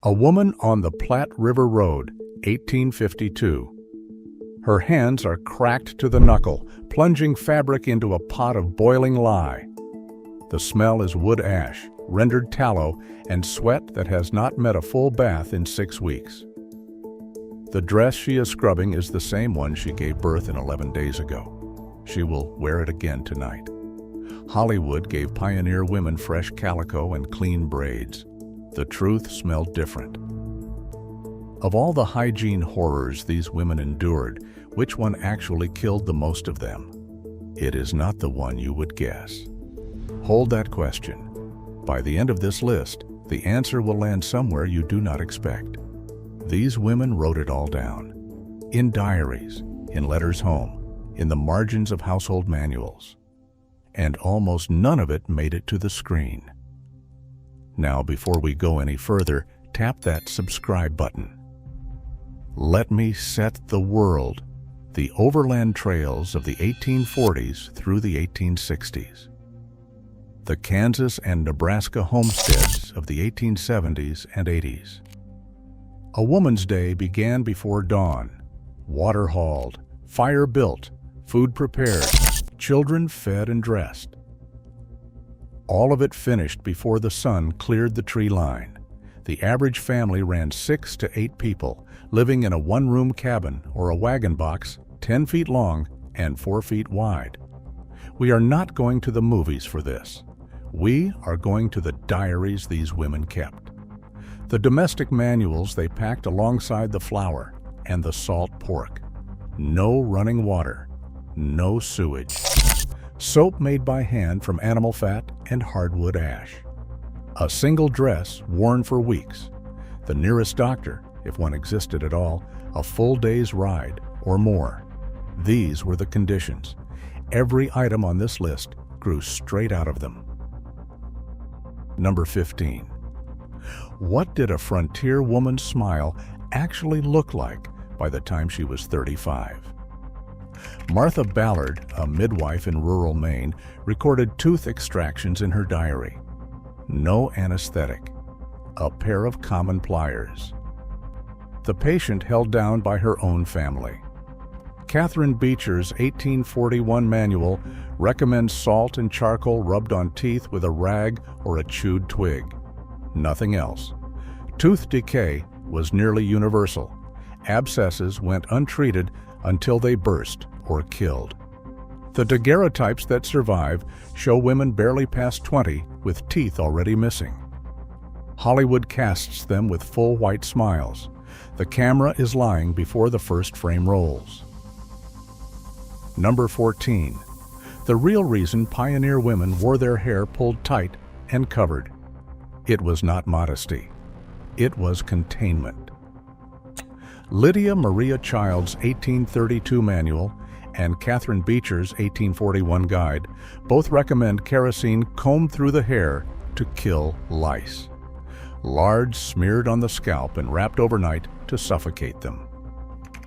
A woman on the Platte River Road, 1852. Her hands are cracked to the knuckle, plunging fabric into a pot of boiling lye. The smell is wood ash, rendered tallow, and sweat that has not met a full bath in 6 weeks. The dress she is scrubbing is the same one she gave birth in 11 days ago. She will wear it again tonight. Hollywood gave pioneer women fresh calico and clean braids. The truth smelled different. Of all the hygiene horrors these women endured, which one actually killed the most of them? It is not the one you would guess. Hold that question. By the end of this list, the answer will land somewhere you do not expect. These women wrote it all down. In diaries, in letters home, in the margins of household manuals. And almost none of it made it to the screen. Now, before we go any further, tap that subscribe button. Let me set the world, the overland trails of the 1840s through the 1860s. The Kansas and Nebraska homesteads of the 1870s and 80s. A woman's day began before dawn. Water hauled, fire built, food prepared, children fed and dressed. All of it finished before the sun cleared the tree line. The average family ran 6 to 8 people, living in a one-room cabin or a wagon box 10 feet long and 4 feet wide. We are not going to the movies for this. We are going to the diaries these women kept. The domestic manuals they packed alongside the flour and the salt pork. No running water, no sewage. Soap made by hand from animal fat and hardwood ash. A single dress worn for weeks. The nearest doctor, if one existed at all, a full day's ride or more. These were the conditions. Every item on this list grew straight out of them. Number 15. What did a frontier woman's smile actually look like by the time she was 35? Martha Ballard, a midwife in rural Maine, recorded tooth extractions in her diary. No anesthetic. A pair of common pliers. The patient held down by her own family. Catharine Beecher's 1841 manual recommends salt and charcoal rubbed on teeth with a rag or a chewed twig. Nothing else. Tooth decay was nearly universal. Abscesses went untreated until they burst or killed. The daguerreotypes that survive show women barely past 20 with teeth already missing. Hollywood casts them with full white smiles. The camera is lying before the first frame rolls. Number 14. The real reason pioneer women wore their hair pulled tight and covered. It was not modesty. It was containment. Lydia Maria Child's 1832 manual and Catharine Beecher's 1841 guide both recommend kerosene combed through the hair to kill lice. Lard smeared on the scalp and wrapped overnight to suffocate them.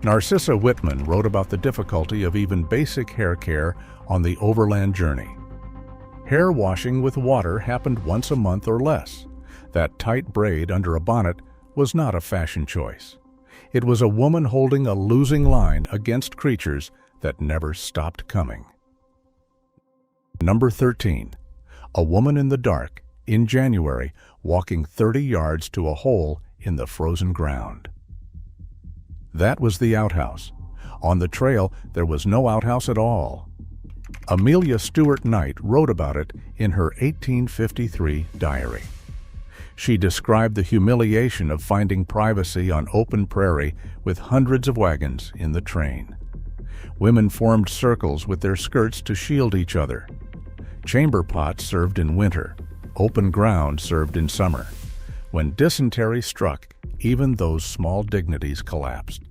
Narcissa Whitman wrote about the difficulty of even basic hair care on the overland journey. Hair washing with water happened once a month or less. That tight braid under a bonnet was not a fashion choice. It was a woman holding a losing line against creatures that never stopped coming. Number 13. A woman in the dark, in January, walking 30 yards to a hole in the frozen ground. That was the outhouse. On the trail, there was no outhouse at all. Amelia Stewart Knight wrote about it in her 1853 diary. She described the humiliation of finding privacy on open prairie with hundreds of wagons in the train. Women formed circles with their skirts to shield each other. Chamber pots served in winter. Open ground served in summer. When dysentery struck, even those small dignities collapsed.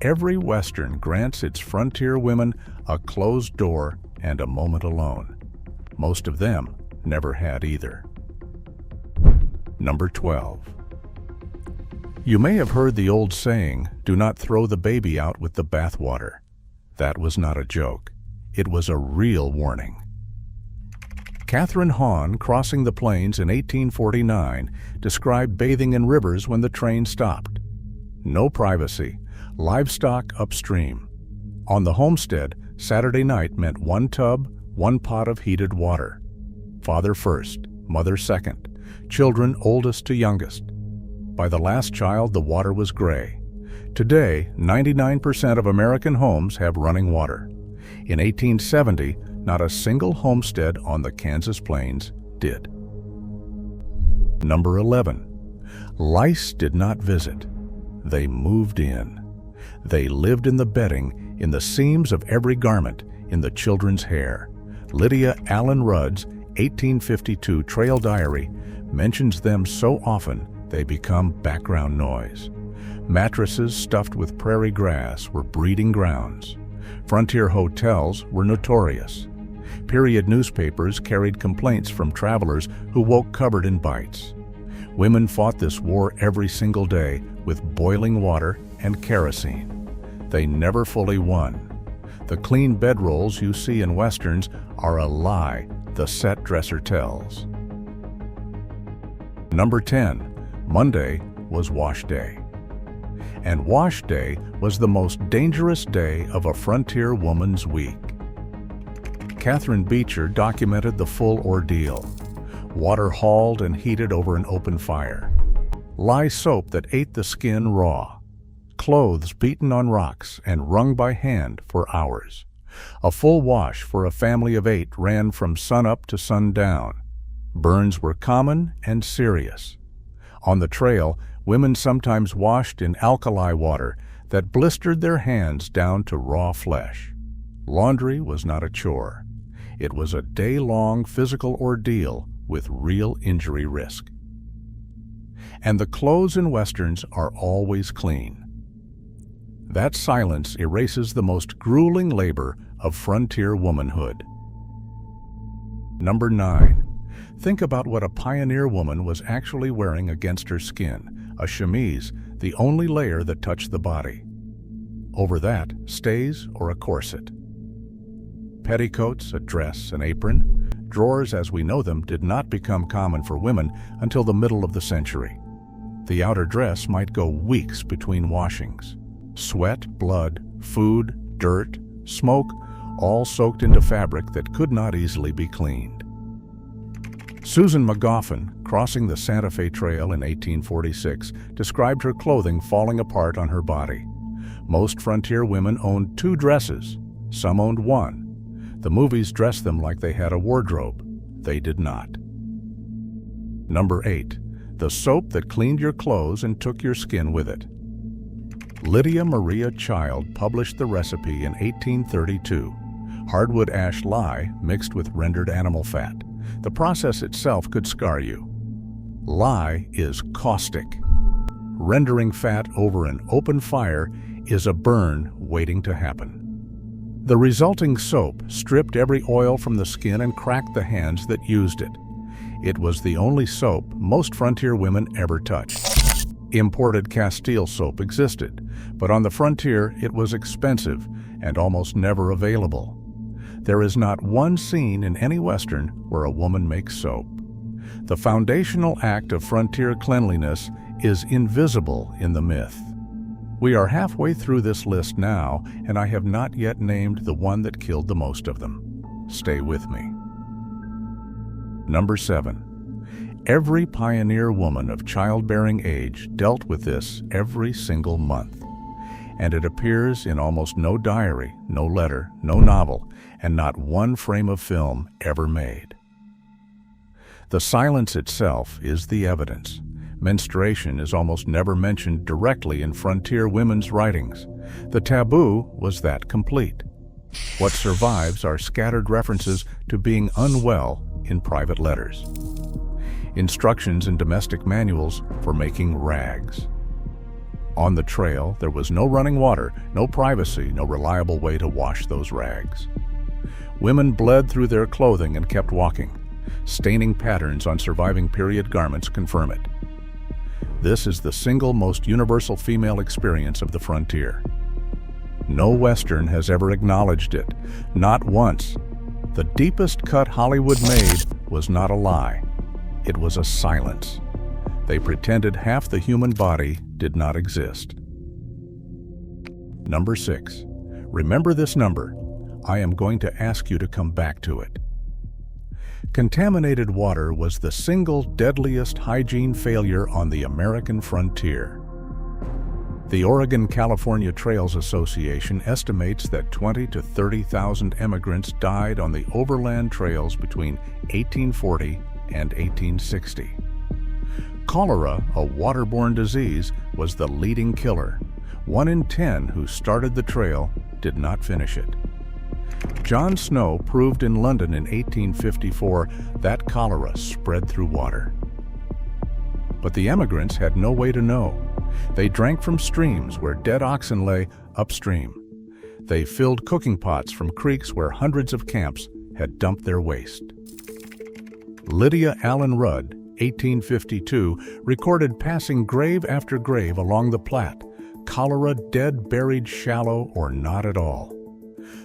Every Western grants its frontier women a closed door and a moment alone. Most of them never had either. Number 12. You may have heard the old saying, "Do not throw the baby out with the bathwater." That was not a joke. It was a real warning. Catharine Hahn, crossing the plains in 1849, described bathing in rivers when the train stopped. No privacy, livestock upstream. On the homestead, Saturday night meant one tub, one pot of heated water. Father first, mother second, children oldest to youngest. By the last child, the water was gray. Today, 99% of American homes have running water. In 1870, not a single homestead on the Kansas plains did. Number 11. Lice did not visit. They moved in. They lived in the bedding, in the seams of every garment, in the children's hair. Lydia Allen Rudd's 1852 Trail Diary mentions them so often they become background noise. Mattresses stuffed with prairie grass were breeding grounds. Frontier hotels were notorious. Period newspapers carried complaints from travelers who woke covered in bites. Women fought this war every single day with boiling water and kerosene. They never fully won. The clean bedrolls you see in westerns are a lie the set dresser tells. Number 10. Monday was wash day. And wash day was the most dangerous day of a frontier woman's week. Catharine Beecher documented the full ordeal. Water hauled and heated over an open fire. Lye soap that ate the skin raw. Clothes beaten on rocks and wrung by hand for hours. A full wash for a family of 8 ran from sunup to sundown. Burns were common and serious. On the trail, women sometimes washed in alkali water that blistered their hands down to raw flesh. Laundry was not a chore. It was a day-long physical ordeal with real injury risk. And the clothes in westerns are always clean. That silence erases the most grueling labor of frontier womanhood. Number 9. Think about what a pioneer woman was actually wearing against her skin, a chemise, the only layer that touched the body. Over that, stays or a corset. Petticoats, a dress, an apron. Drawers as we know them did not become common for women until the middle of the century. The outer dress might go weeks between washings. Sweat, blood, food, dirt, smoke, all soaked into fabric that could not easily be cleaned. Susan McGoffin, crossing the Santa Fe Trail in 1846, described her clothing falling apart on her body. Most frontier women owned 2 dresses. Some owned 1. The movies dressed them like they had a wardrobe. They did not. Number 8. The soap that cleaned your clothes and took your skin with it. Lydia Maria Child published the recipe in 1832. Hardwood ash lye mixed with rendered animal fat. The process itself could scar you. Lye is caustic. Rendering fat over an open fire is a burn waiting to happen. The resulting soap stripped every oil from the skin and cracked the hands that used it. It was the only soap most frontier women ever touched. Imported Castile soap existed, but on the frontier it was expensive and almost never available. There is not one scene in any western where a woman makes soap. The foundational act of frontier cleanliness is invisible in the myth. We are halfway through this list now, and I have not yet named the one that killed the most of them. Stay with me. Number 7. Every pioneer woman of childbearing age dealt with this every single month. And it appears in almost no diary, no letter, no novel, and not one frame of film ever made. The silence itself is the evidence. Menstruation is almost never mentioned directly in frontier women's writings. The taboo was that complete. What survives are scattered references to being unwell in private letters. Instructions in domestic manuals for making rags. On the trail, there was no running water, no privacy, no reliable way to wash those rags. Women bled through their clothing and kept walking. Staining patterns on surviving period garments confirm it. This is the single most universal female experience of the frontier. No Western has ever acknowledged it, not once. The deepest cut Hollywood made was not a lie. It was a silence. They pretended half the human body did not exist. Number 6. Remember this number. I am going to ask you to come back to it. Contaminated water was the single deadliest hygiene failure on the American frontier. The Oregon-California Trails Association estimates that 20,000 to 30,000 emigrants died on the overland trails between 1840 and 1860. Cholera, a waterborne disease, was the leading killer. 1 in 10 who started the trail did not finish it. John Snow proved in London in 1854 that cholera spread through water. But the emigrants had no way to know. They drank from streams where dead oxen lay upstream. They filled cooking pots from creeks where hundreds of camps had dumped their waste. Lydia Allen Rudd, 1852, recorded passing grave after grave along the Platte, cholera dead buried shallow or not at all.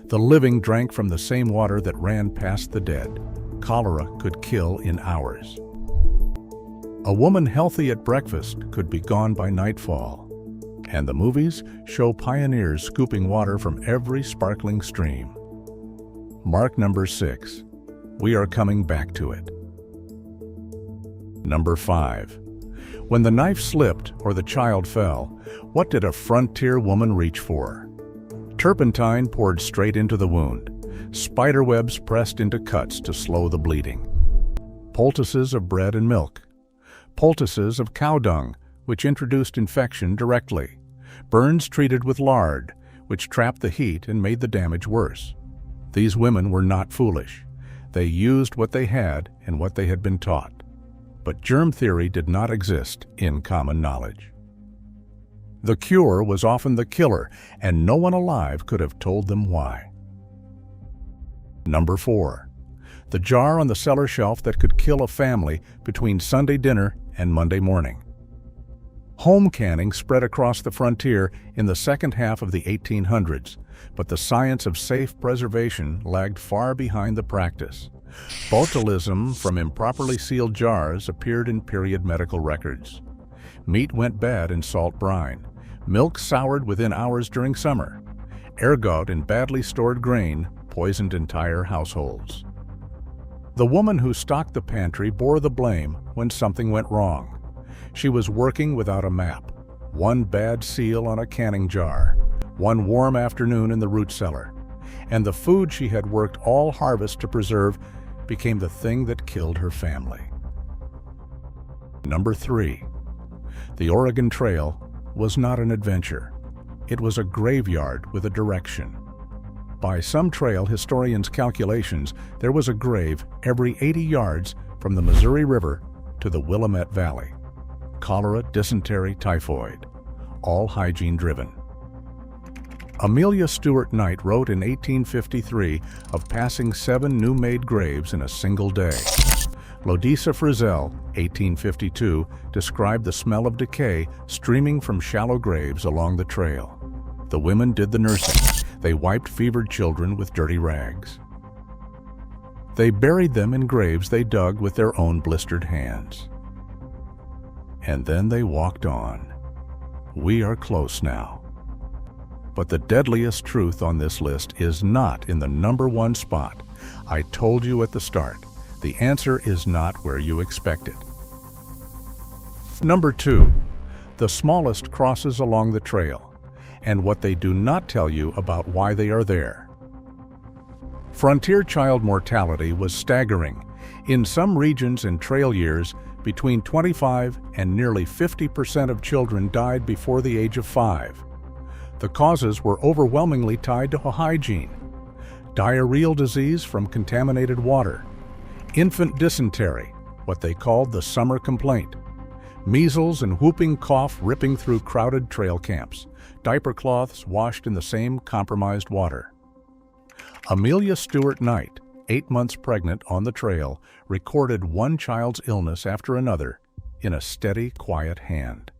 The living drank from the same water that ran past the dead. Cholera could kill in hours. A woman healthy at breakfast could be gone by nightfall. And the movies show pioneers scooping water from every sparkling stream. Mark number 6. We are coming back to it. Number 5. When the knife slipped or the child fell, what did a frontier woman reach for? Turpentine poured straight into the wound. Spiderwebs pressed into cuts to slow the bleeding. Poultices of bread and milk. Poultices of cow dung, which introduced infection directly. Burns treated with lard, which trapped the heat and made the damage worse. These women were not foolish. They used what they had and what they had been taught. But germ theory did not exist in common knowledge. The cure was often the killer, and no one alive could have told them why. Number 4. The jar on the cellar shelf that could kill a family between Sunday dinner and Monday morning. Home canning spread across the frontier in the second half of the 1800s, but the science of safe preservation lagged far behind the practice. Botulism from improperly sealed jars appeared in period medical records. Meat went bad in salt brine. Milk soured within hours during summer. Ergot in badly stored grain poisoned entire households. The woman who stocked the pantry bore the blame when something went wrong. She was working without a map. One bad seal on a canning jar. One warm afternoon in the root cellar. And the food she had worked all harvest to preserve became the thing that killed her family. Number 3. The Oregon Trail was not an adventure. It was a graveyard with a direction. By some trail historians' calculations, there was a grave every 80 yards from the Missouri River to the Willamette Valley. Cholera, dysentery, typhoid, all hygiene-driven. Amelia Stewart Knight wrote in 1853 of passing 7 new-made graves in a single day. Lodisa Frizzell, 1852, described the smell of decay streaming from shallow graves along the trail. The women did the nursing. They wiped fevered children with dirty rags. They buried them in graves they dug with their own blistered hands. And then they walked on. We are close now. But the deadliest truth on this list is not in the number 1 spot. I told you at the start, the answer is not where you expect it. Number 2, the smallest crosses along the trail, and what they do not tell you about why they are there. Frontier child mortality was staggering. In some regions in trail years, between 25 and nearly 50% of children died before the age of 5. The causes were overwhelmingly tied to hygiene. Diarrheal disease from contaminated water. Infant dysentery, what they called the summer complaint. Measles and whooping cough ripping through crowded trail camps. Diaper cloths washed in the same compromised water. Amelia Stewart Knight, 8 months pregnant on the trail, recorded one child's illness after another in a steady, quiet hand.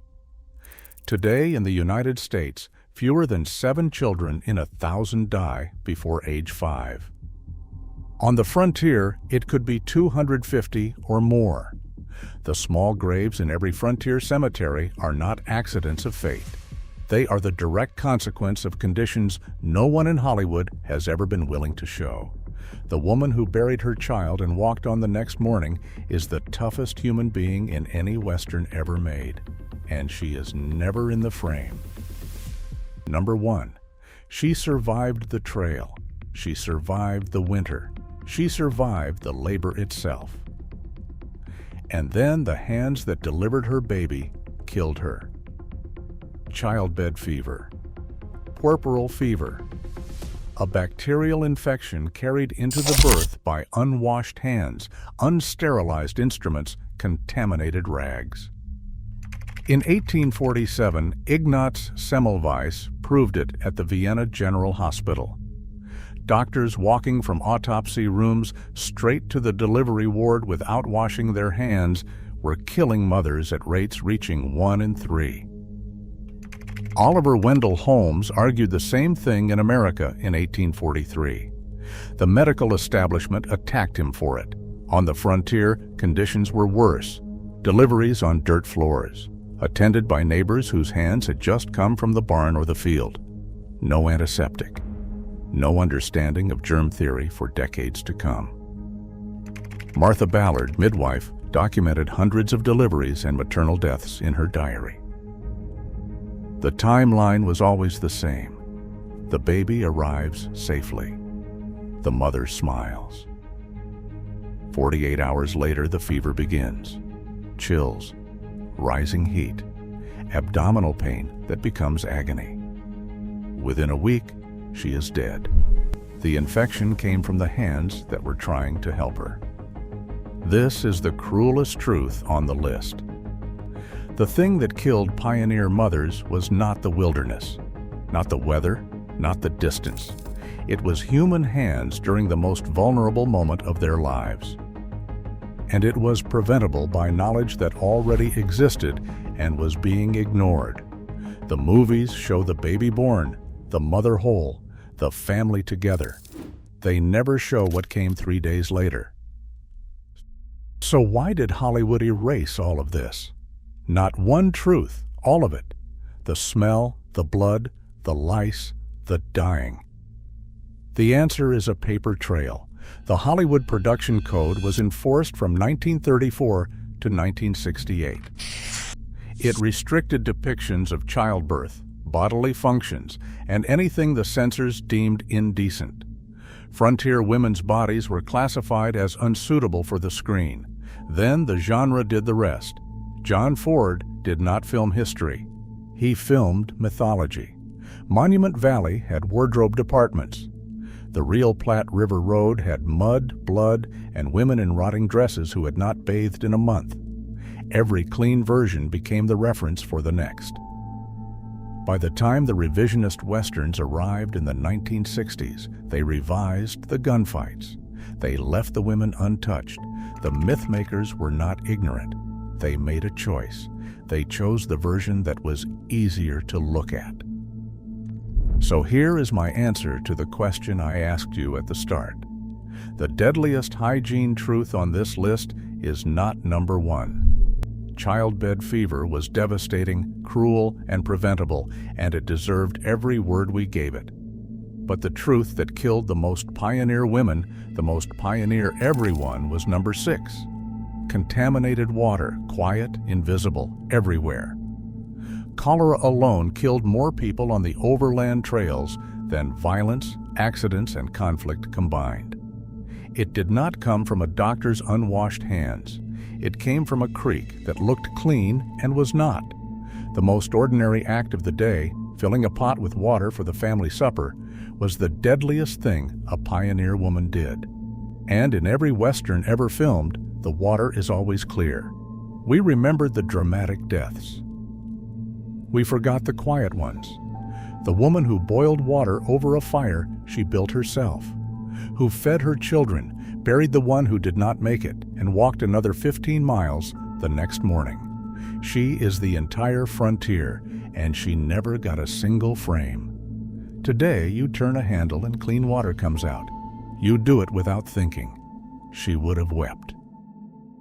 Today in the United States, fewer than 7 children in 1,000 die before age 5. On the frontier, it could be 250 or more. The small graves in every frontier cemetery are not accidents of fate. They are the direct consequence of conditions no one in Hollywood has ever been willing to show. The woman who buried her child and walked on the next morning is the toughest human being in any Western ever made, and she is never in the frame. Number 1. She survived the trail. She survived the winter. She survived the labor itself. And then the hands that delivered her baby killed her. Childbed fever. Puerperal fever. A bacterial infection carried into the birth by unwashed hands, unsterilized instruments, contaminated rags. In 1847, Ignaz Semmelweis proved it at the Vienna General Hospital. Doctors walking from autopsy rooms straight to the delivery ward without washing their hands were killing mothers at rates reaching 1 in 3. Oliver Wendell Holmes argued the same thing in America in 1843. The medical establishment attacked him for it. On the frontier, conditions were worse. Deliveries on dirt floors, attended by neighbors whose hands had just come from the barn or the field. No antiseptic. No understanding of germ theory for decades to come. Martha Ballard, midwife, documented hundreds of deliveries and maternal deaths in her diary. The timeline was always the same. The baby arrives safely. The mother smiles. 48 hours later, the fever begins. Chills, rising heat, abdominal pain that becomes agony. Within a week, she is dead. The infection came from the hands that were trying to help her. This is the cruelest truth on the list. The thing that killed pioneer mothers was not the wilderness, not the weather, not the distance. It was human hands during the most vulnerable moment of their lives. And it was preventable by knowledge that already existed and was being ignored. The movies show the baby born, the mother whole, the family together. They never show what came 3 days later. So why did Hollywood erase all of this? Not one truth, all of it. The smell, the blood, the lice, the dying. The answer is a paper trail. The Hollywood Production Code was enforced from 1934 to 1968. It restricted depictions of childbirth, bodily functions, and anything the censors deemed indecent. Frontier women's bodies were classified as unsuitable for the screen. Then the genre did the rest. John Ford did not film history. He filmed mythology. Monument Valley had wardrobe departments. The real Platte River Road had mud, blood, and women in rotting dresses who had not bathed in a month. Every clean version became the reference for the next. By the time the revisionist westerns arrived in the 1960s, they revised the gunfights. They left the women untouched. The mythmakers were not ignorant. They made a choice. They chose the version that was easier to look at. So here is my answer to the question I asked you at the start. The deadliest hygiene truth on this list is not number 1. Childbed fever was devastating, cruel, and preventable, and it deserved every word we gave it. But the truth that killed the most pioneer women, the most pioneer everyone, was number 6. Contaminated water, quiet, invisible, everywhere. Cholera alone killed more people on the overland trails than violence, accidents, and conflict combined. It did not come from a doctor's unwashed hands. It came from a creek that looked clean and was not. The most ordinary act of the day, filling a pot with water for the family supper, was the deadliest thing a pioneer woman did. And in every Western ever filmed, the water is always clear. We remembered the dramatic deaths. We forgot the quiet ones. The woman who boiled water over a fire she built herself, who fed her children, buried the one who did not make it, and walked another 15 miles the next morning. She is the entire frontier, and she never got a single frame. Today, you turn a handle and clean water comes out. You do it without thinking. She would have wept.